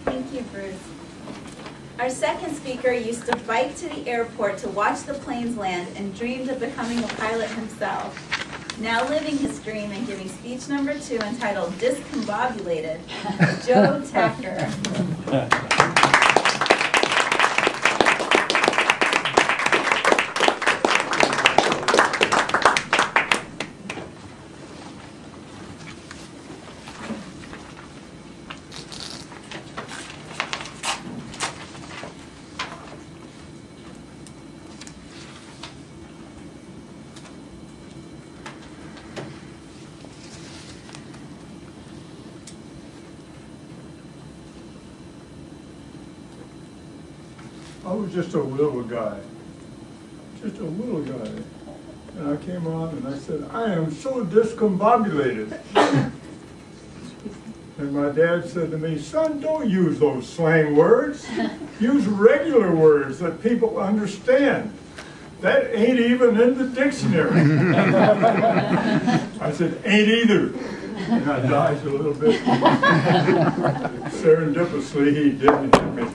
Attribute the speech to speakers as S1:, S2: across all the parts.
S1: Thank you, Bruce. Our second speaker used to bike to the airport to watch the planes land and dreamed of becoming a pilot himself. Now living his dream and giving speech number 2 entitled Discombobulated, Joe Tacker.
S2: I was just a little guy, and I came on and I said, I am so discombobulated. And my dad said to me, son, don't use those slang words. Use regular words that people understand. That ain't even in the dictionary. I said, ain't either. And I dodged a little bit. Serendipitously, he didn't hit me.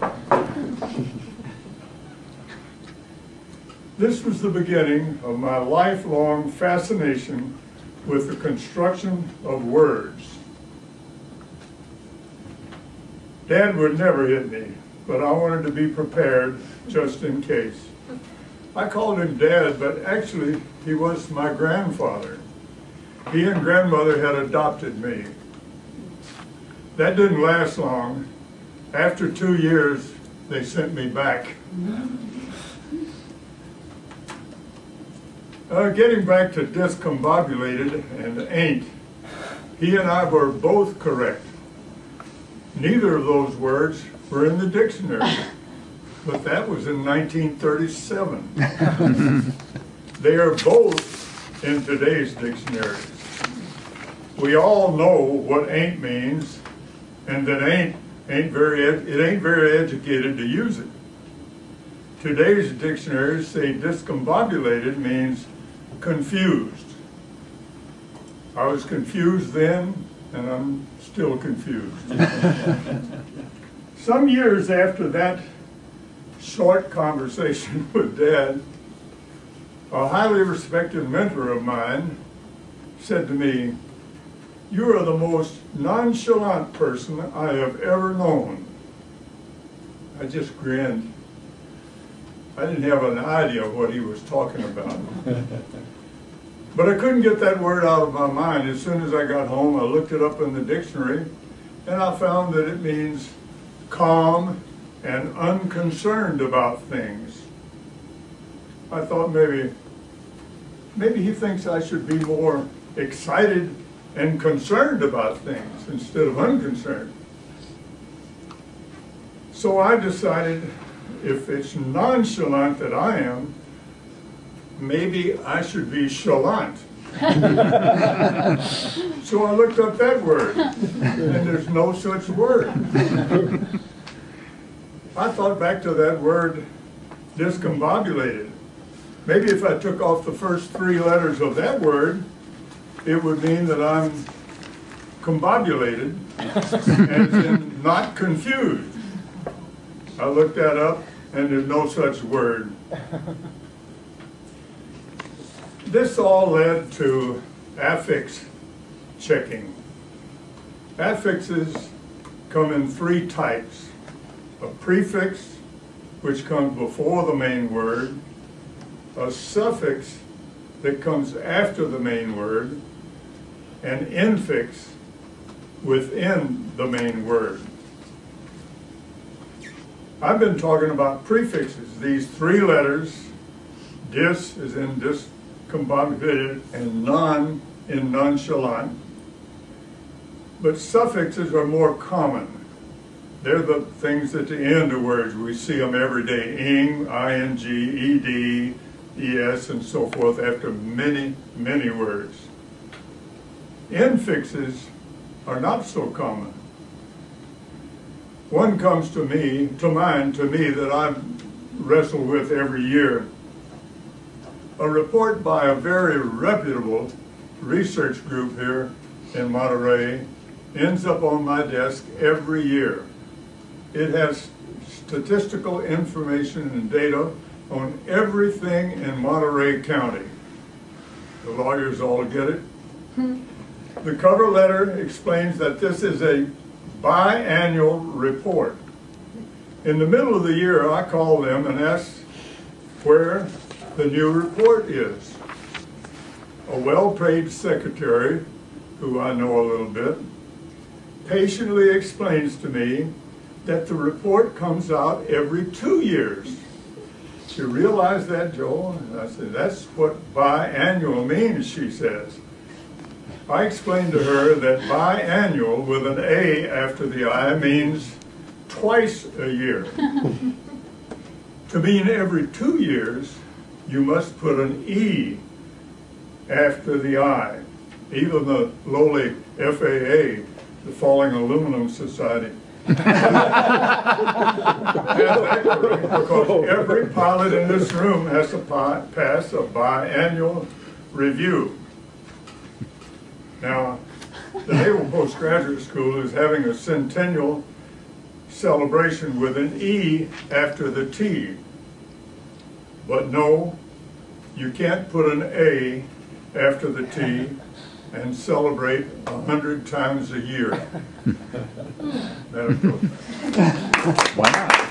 S2: This was the beginning of my lifelong fascination with the construction of words. Dad would never hit me, but I wanted to be prepared just in case. I called him Dad, but actually he was my grandfather. He and grandmother had adopted me. That didn't last long. After 2 years, they sent me back. Getting back to discombobulated and ain't, he and I were both correct. Neither of those words were in the dictionary, but that was in 1937. They are both in today's dictionaries. We all know what ain't means, and that it ain't very educated to use it. Today's dictionaries say discombobulated means confused. I was confused then, and I'm still confused. Some years after that short conversation with Dad, a highly respected mentor of mine said to me, "You are the most nonchalant person I have ever known." I just grinned. I didn't have an idea what he was talking about. But I couldn't get that word out of my mind. As soon as I got home, I looked it up in the dictionary, and I found that it means calm and unconcerned about things. I thought maybe he thinks I should be more excited and concerned about things instead of unconcerned. So I decided, if it's nonchalant that I am, maybe I should be chalant. So I looked up that word, and there's no such word. I thought back to that word, discombobulated. Maybe if I took off the first 3 letters of that word, it would mean that I'm combobulated, as in not confused. I looked that up, and there's no such word. This all led to affix checking. Affixes come in 3 types. A prefix, which comes before the main word, a suffix that comes after the main word, and infix within the main word. I've been talking about prefixes, these 3 letters, dis is in discombobulated and non in nonchalant. But suffixes are more common. They're the things at the end of words. We see them every day, ing, ing, ed, es, and so forth after many, many words. Infixes are not so common. One comes to mind that I've wrestled with every year. A report by a very reputable research group here in Monterey ends up on my desk every year. It has statistical information and data on everything in Monterey County. The lawyers all get it. The cover letter explains that this is a biannual report. In the middle of the year, I call them and ask where the new report is. A well-paid secretary, who I know a little bit, patiently explains to me that the report comes out every 2 years. You realize that, Joel? And I said, that's what biannual means, she says. I explained to her that biannual with an A after the I means twice a year. To mean every 2 years, you must put an E after the I. Even the lowly FAA, the Falling Aluminum Society, because every pilot in this room has to pass a biannual review. Now, the Naval Postgraduate School is having a centennial celebration with an E after the T. But no, you can't put an A after the T and celebrate 100 times a year. Wow.